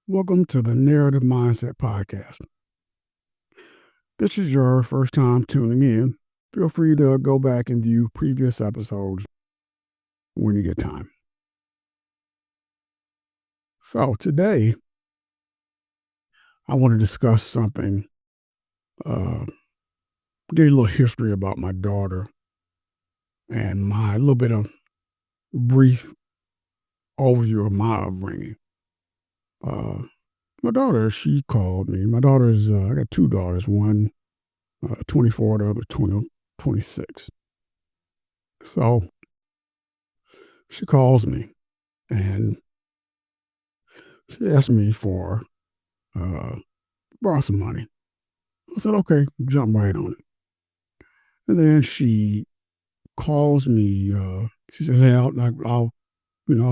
Welcome to the Narrative Mindset Podcast. This is your first time tuning in. Feel free to go back and view previous episodes when you get time. So, today, I want to discuss something, uh, give you a little history about my daughter and my little bit of brief overview of my upbringing. My daughter, she called me. My daughter's, I got two daughters, one 24, the other 26. So, she calls me and she asked me for uh, borrow some money. I said, okay, jump right on it. And then she calls me. She says, hey, I'll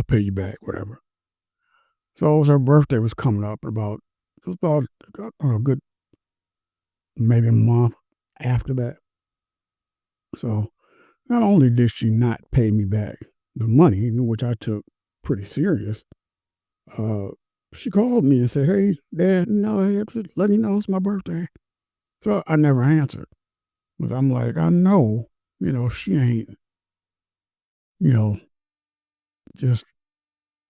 pay you back, whatever. So it was her birthday was coming up it was about a good maybe a month after that. So not only did she not pay me back the money, which I took pretty serious, uh, she called me and said, hey, Dad, no, hey, just letting you know it's my birthday. So I never answered. Because I'm like, I know, she ain't, you know, just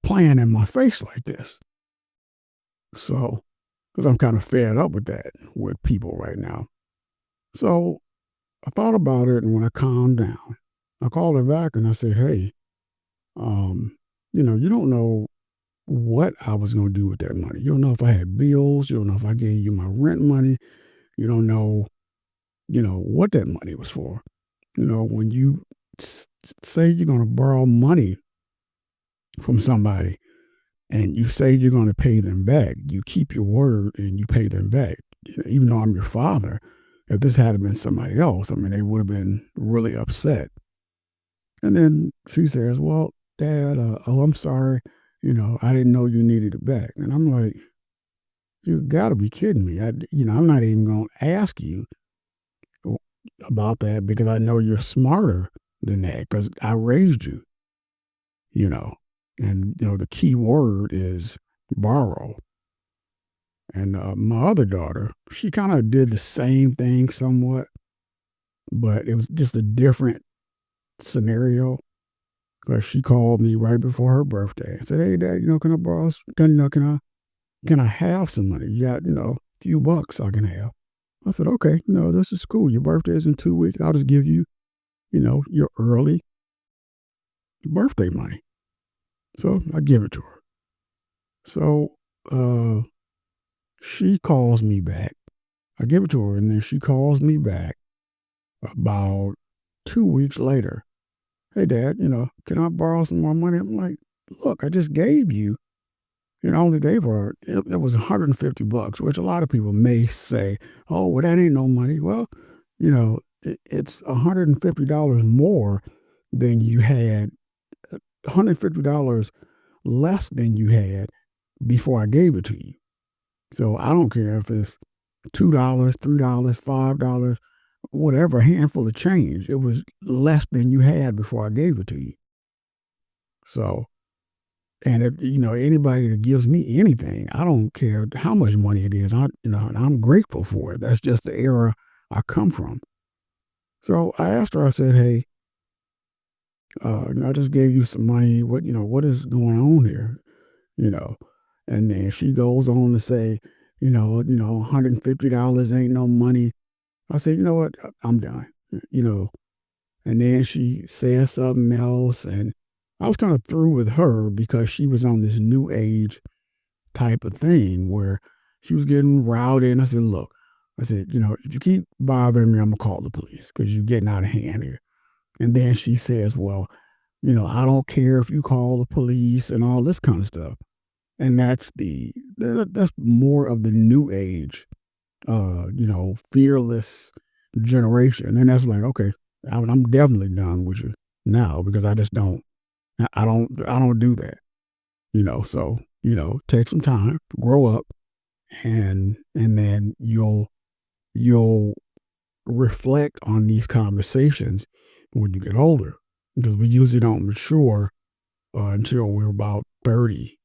playing in my face like this. So, because I'm kind of fed up with that with people right now. So I thought about it, and when I calmed down, I called her back and I said, hey, you don't know what I was going to do with that money. You don't know if I had bills. You don't know if I gave you my rent money. You don't know, what that money was for. When you say you're going to borrow money from somebody and you say you're going to pay them back, you keep your word and you pay them back. Even though I'm your father, if this had been somebody else, I mean, they would have been really upset. And then she says, well, Dad, I'm sorry. I didn't know you needed it back. And I'm like, you got to be kidding me. I'm not even going to ask you about that because I know you're smarter than that because I raised you, you know. And, the key word is borrow. And my other daughter, she kind of did the same thing somewhat, but it was just a different scenario. Because she called me right before her birthday and said, hey, Dad, can I borrow, can I have some money? You got, a few bucks I can have. I said, okay, this is cool. Your birthday is in 2 weeks. I'll just give you, your early birthday money. So I give it to her. So she calls me back. I give it to her, and then she calls me back about 2 weeks later. Hey, Dad, can I borrow some more money? I'm like, look, I just gave you. I only gave her, it was $150, which a lot of people may say, oh, well, that ain't no money. Well, it's $150 more than you had, $150 less than you had before I gave it to you. So I don't care if it's $2, $3, $5, whatever, a handful of change. It was less than you had before I gave it to you. So, and if, anybody that gives me anything, I don't care how much money it is. I'm grateful for it. That's just the era I come from. So I asked her, I said, hey, I just gave you some money. What is going on here? And then she goes on to say, $150 ain't no money. I said, you know what? I'm done, and then she said something else. And I was kind of through with her because she was on this new age type of thing where she was getting rowdy. And I said, look, if you keep bothering me, I'm going to call the police because you're getting out of hand here. And then she says, well, I don't care if you call the police and all this kind of stuff. And that's more of the new age, fearless generation. And that's like, okay, I'm definitely done with you now because I just don't, I don't do that, so, take some time, grow up, and then you'll reflect on these conversations when you get older because we usually don't mature until we're about 30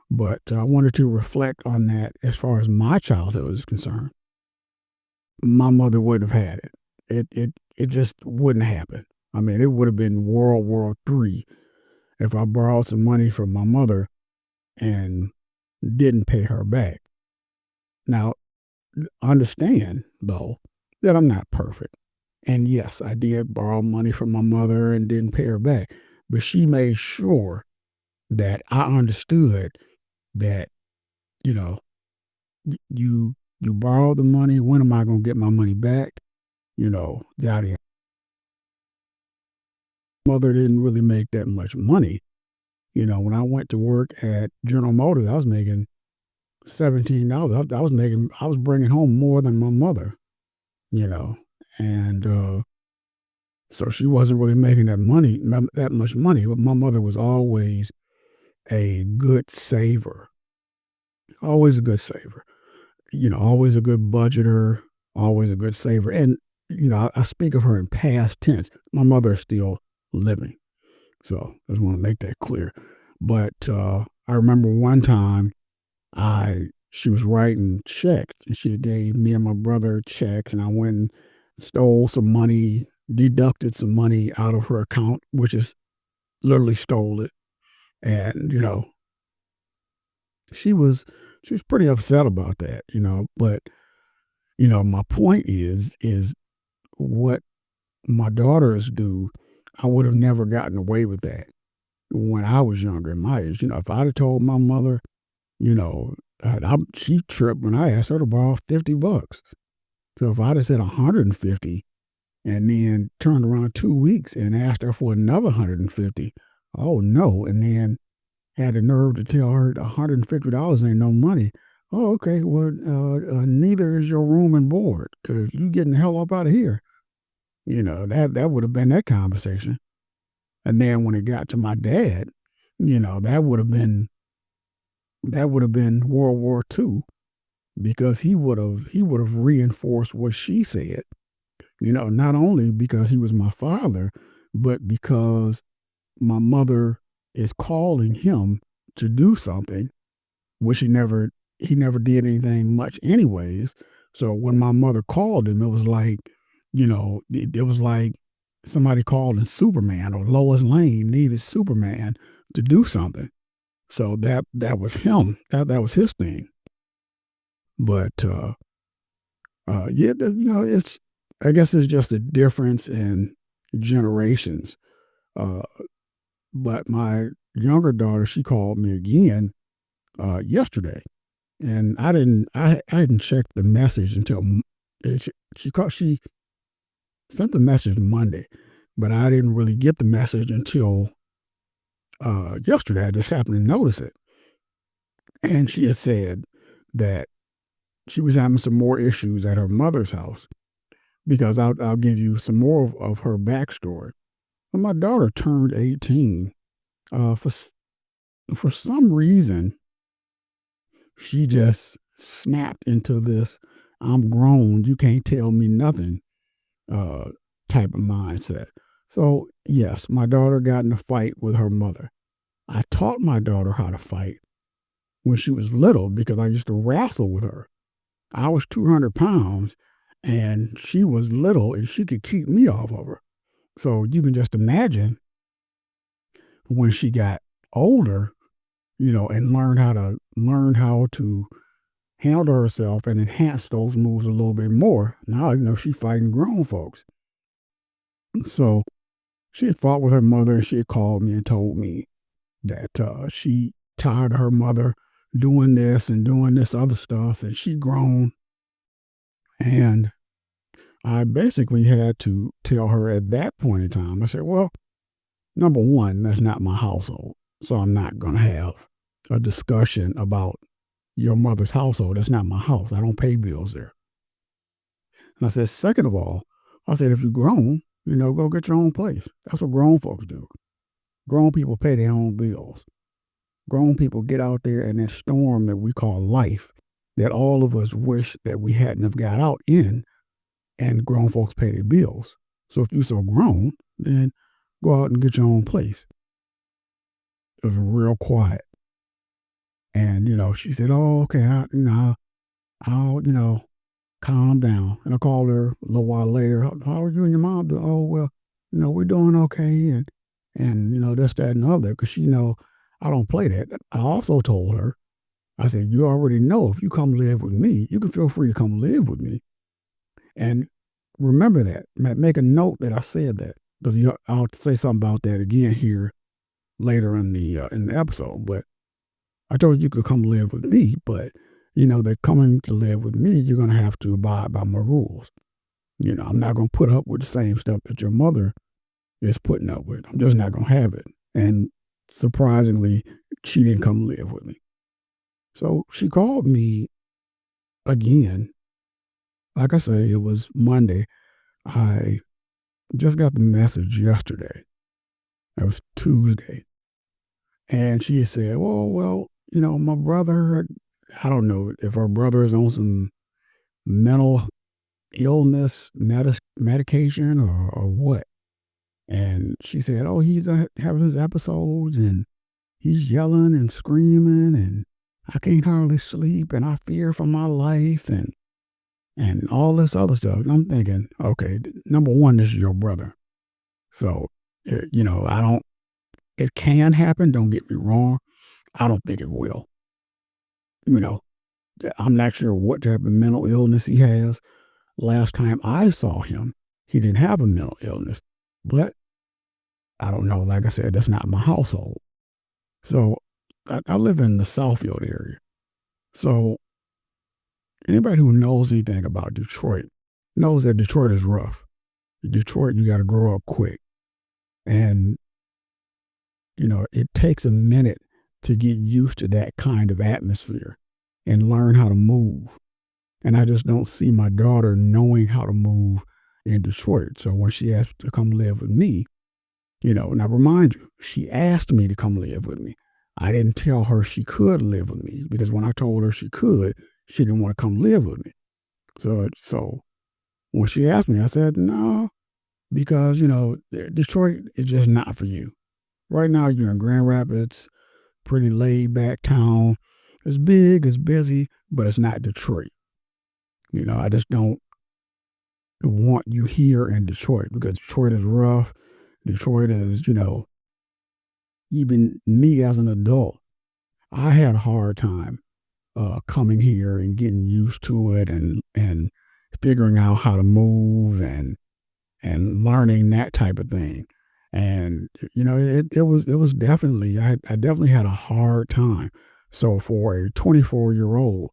But I wanted to reflect on that as far as my childhood is concerned. My mother wouldn't have had it. It just wouldn't happen. I mean, it would have been World War III if I borrowed some money from my mother and didn't pay her back. Now, understand though that I'm not perfect. And yes, I did borrow money from my mother and didn't pay her back. But she made sure that I understood that, you know, you borrow the money, when am I gonna get my money back? Yada yada. Mother didn't really make that much money. When I went to work at General Motors, I was making $17. I was bringing home more than my mother, you know, and so she wasn't really making that much money. But my mother was always a good saver, always a good saver. Always a good budgeter, always a good saver. And I speak of her in past tense. My mother is still living, so I just want to make that clear. But I remember one time she was writing checks, and she gave me and my brother checks, and I went and stole some money, deducted some money out of her account, which is literally stole it. And she was she was pretty upset about that. But my point is what my daughters do. I would have never gotten away with that when I was younger in my age. If I'd have told my mother, you know, she tripped when I asked her to borrow $50. So if I'd have said 150 and then turned around 2 weeks and asked her for another 150, oh no, and then had the nerve to tell her $150 ain't no money. Oh, okay. Well, neither is your room and board because you getting the hell up out of here. That would have been that conversation. And then when it got to my dad, that would have been World War II because he would have reinforced what she said. Not only because he was my father, but because my mother is calling him to do something, which he never did anything much anyways. So when my mother called him, it was like, it was like somebody calling Superman, or Lois Lane needed Superman to do something. So that was him. That was his thing. But yeah, it's I guess it's just a difference in generations. Uh, but my younger daughter, she called me again yesterday, and I hadn't checked the message until she sent the message Monday, but I didn't really get the message until yesterday. I just happened to notice it, and she had said that she was having some more issues at her mother's house because I'll give you some more of her backstory. When my daughter turned 18, for some reason, she just snapped into this "I'm grown, you can't tell me nothing" uh, type of mindset. So yes, my daughter got in a fight with her mother. I taught my daughter how to fight when she was little because I used to wrestle with her. I was 200 pounds and she was little and she could keep me off of her. So you can just imagine when she got older, and learn how to handle herself and enhance those moves a little bit more. Now, she's fighting grown folks. So she had fought with her mother and she had called me and told me that she tired of her mother doing this and doing this other stuff and she grown. And I basically had to tell her at that point in time, I said, well, number one, that's not my household. So I'm not going to have a discussion about your mother's household. That's not my house. I don't pay bills there. And I said, second of all, I said, if you're grown, go get your own place. That's what grown folks do. Grown people pay their own bills. Grown people get out there in that storm that we call life, that all of us wish that we hadn't have got out in, and grown folks pay their bills. So if you're so grown, then go out and get your own place. It was real quiet. And, she said, "Oh, okay, I'll calm down." And I called her a little while later. How are you and your mom doing? "Oh, well, we're doing okay." And, this, that, and the other, because I don't play that. I also told her, I said, "You already know if you come live with me, you can feel free to come live with me." And remember that. Make a note that I said that, because I'll say something about that again here later in the episode. But I told you could come live with me, but that coming to live with me, you're gonna have to abide by my rules. I'm not gonna put up with the same stuff that your mother is putting up with. I'm just not gonna have it. And surprisingly, she didn't come live with me. So she called me again. Like I say, it was Monday. I just got the message yesterday. It was Tuesday. And she said, well, my brother, I don't know if her brother is on some mental illness medication or what. And she said, "Oh, he's having his episodes and he's yelling and screaming and I can't hardly sleep and I fear for my life and all this other stuff." And I'm thinking, okay, number one, this is your brother. So, I don't, it can happen. Don't get me wrong. I don't think it will. You know, I'm not sure what type of mental illness he has. Last time I saw him, he didn't have a mental illness, but I don't know. Like I said, that's not my household. So I live in the Southfield area. So anybody who knows anything about Detroit knows that Detroit is rough. Detroit, you got to grow up quick. And, it takes a minute to get used to that kind of atmosphere and learn how to move. And I just don't see my daughter knowing how to move in Detroit. So when she asked to come live with me, now remind you, she asked me to come live with me. I didn't tell her she could live with me because when I told her she could, she didn't want to come live with me. So when she asked me, I said, no, because, Detroit is just not for you. Right now, you're in Grand Rapids, pretty laid back town. It's big, it's busy, but it's not Detroit. I just don't want you here in Detroit because Detroit is rough. Detroit is, even me as an adult, I had a hard time coming here and getting used to it and figuring out how to move and learning that type of thing. And it was definitely I definitely had a hard time. So for a 24-year-old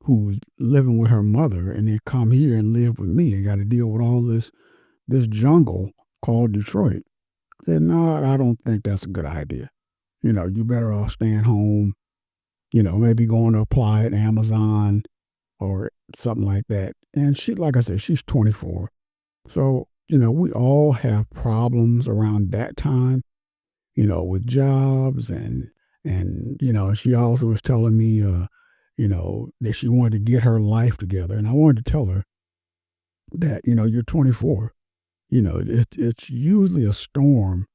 who's living with her mother and then come here and live with me and got to deal with all this jungle called Detroit, I said, no, I don't think that's a good idea. You better off staying home, maybe going to apply at Amazon or something like that. And she, like I said, she's 24. So, we all have problems around that time, with jobs and she also was telling me, that she wanted to get her life together. And I wanted to tell her that, you're 24. It's usually a storm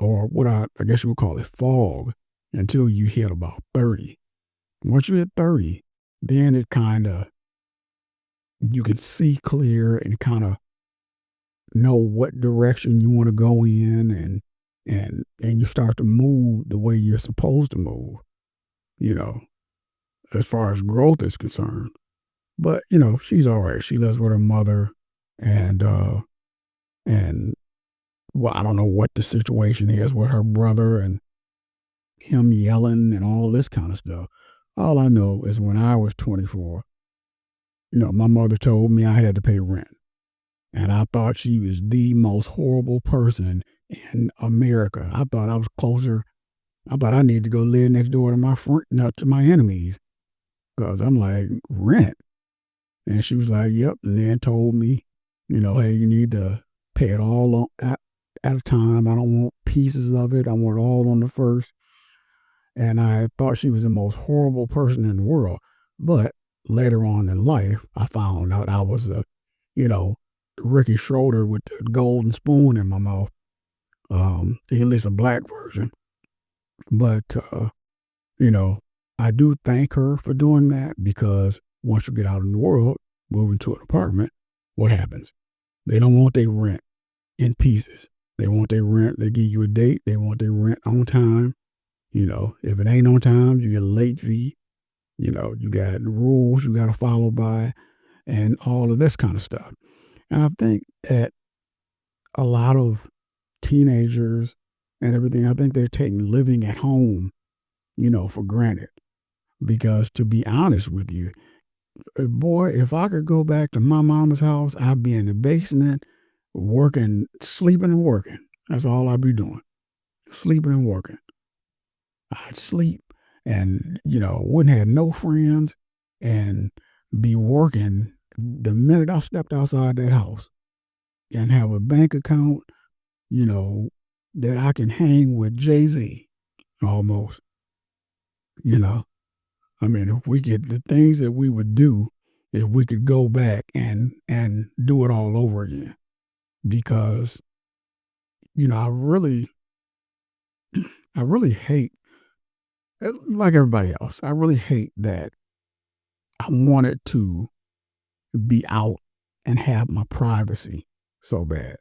or what I guess you would call it fog until you hit about 30. Once you hit 30, then it kind of, you can see clear and kind of know what direction you want to go in and you start to move the way you're supposed to move, you know, as far as growth is concerned. But, she's all right. She lives with her mother and well, I don't know what the situation is with her brother and him yelling and all this kind of stuff. All I know is when I was 24, my mother told me I had to pay rent. And I thought she was the most horrible person in America. I thought I was closer. I thought I needed to go live next door to my friend, not to my enemies. Because I'm like, rent. And she was like, yep. And then told me, hey, you need to pay it all at a time. I don't want pieces of it. I want it all on the first. And I thought she was the most horrible person in the world. But later on in life, I found out I was Ricky Schroeder with the golden spoon in my mouth. At least a black version. But, I do thank her for doing that because once you get out in the world, moving to an apartment, what happens? They don't want their rent in pieces. They want their rent. They give you a date. They want their rent on time. If it ain't on time, you get a late fee. You got rules you got to follow by and all of this kind of stuff. And I think that a lot of teenagers and everything, I think they're taking living at home, for granted. Because to be honest with you, boy, if I could go back to my mama's house, I'd be in the basement working, sleeping and working. That's all I'd be doing. Sleeping and working. I'd sleep and, wouldn't have no friends and be working the minute I stepped outside that house and have a bank account, you know, that I can hang with Jay-Z almost, you know. I mean, if we could, the things that we would do if we could go back and do it all over again. Because, I really hate, like everybody else, I really hate that I wanted to be out and have my privacy so bad.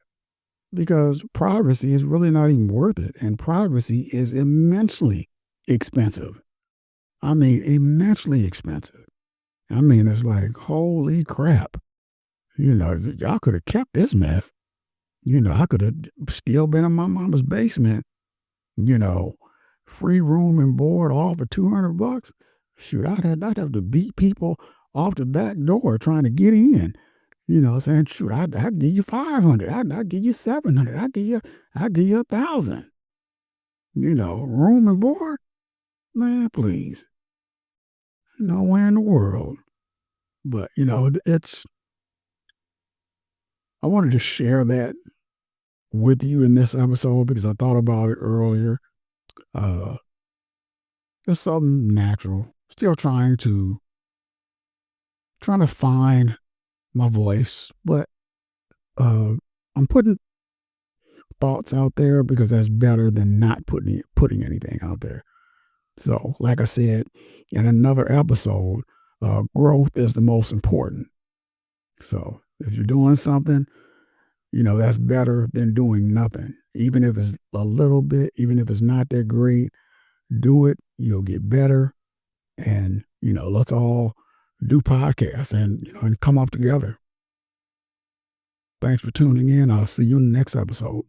Because privacy is really not even worth it. And privacy is immensely expensive. I mean, immensely expensive. I mean, it's like, holy crap. Y'all could have kept this mess. I could have still been in my mama's basement, you know, free room and board all for $200. Shoot, I'd have to beat people off the back door trying to get in. Saying, shoot, I'd give you 500. I'd give you 700. I'd give you 1,000. Room and board? Man, please. Nowhere in the world. But, I wanted to share that with you in this episode because I thought about it earlier. It's something natural. Still trying to find my voice, but I'm putting thoughts out there because that's better than not putting anything out there. So, like I said in another episode, growth is the most important. So, if you're doing something, that's better than doing nothing. Even if it's a little bit, even if it's not that great, do it. You'll get better. And, let's all do podcasts and come up together. Thanks for tuning in. I'll see you in the next episode.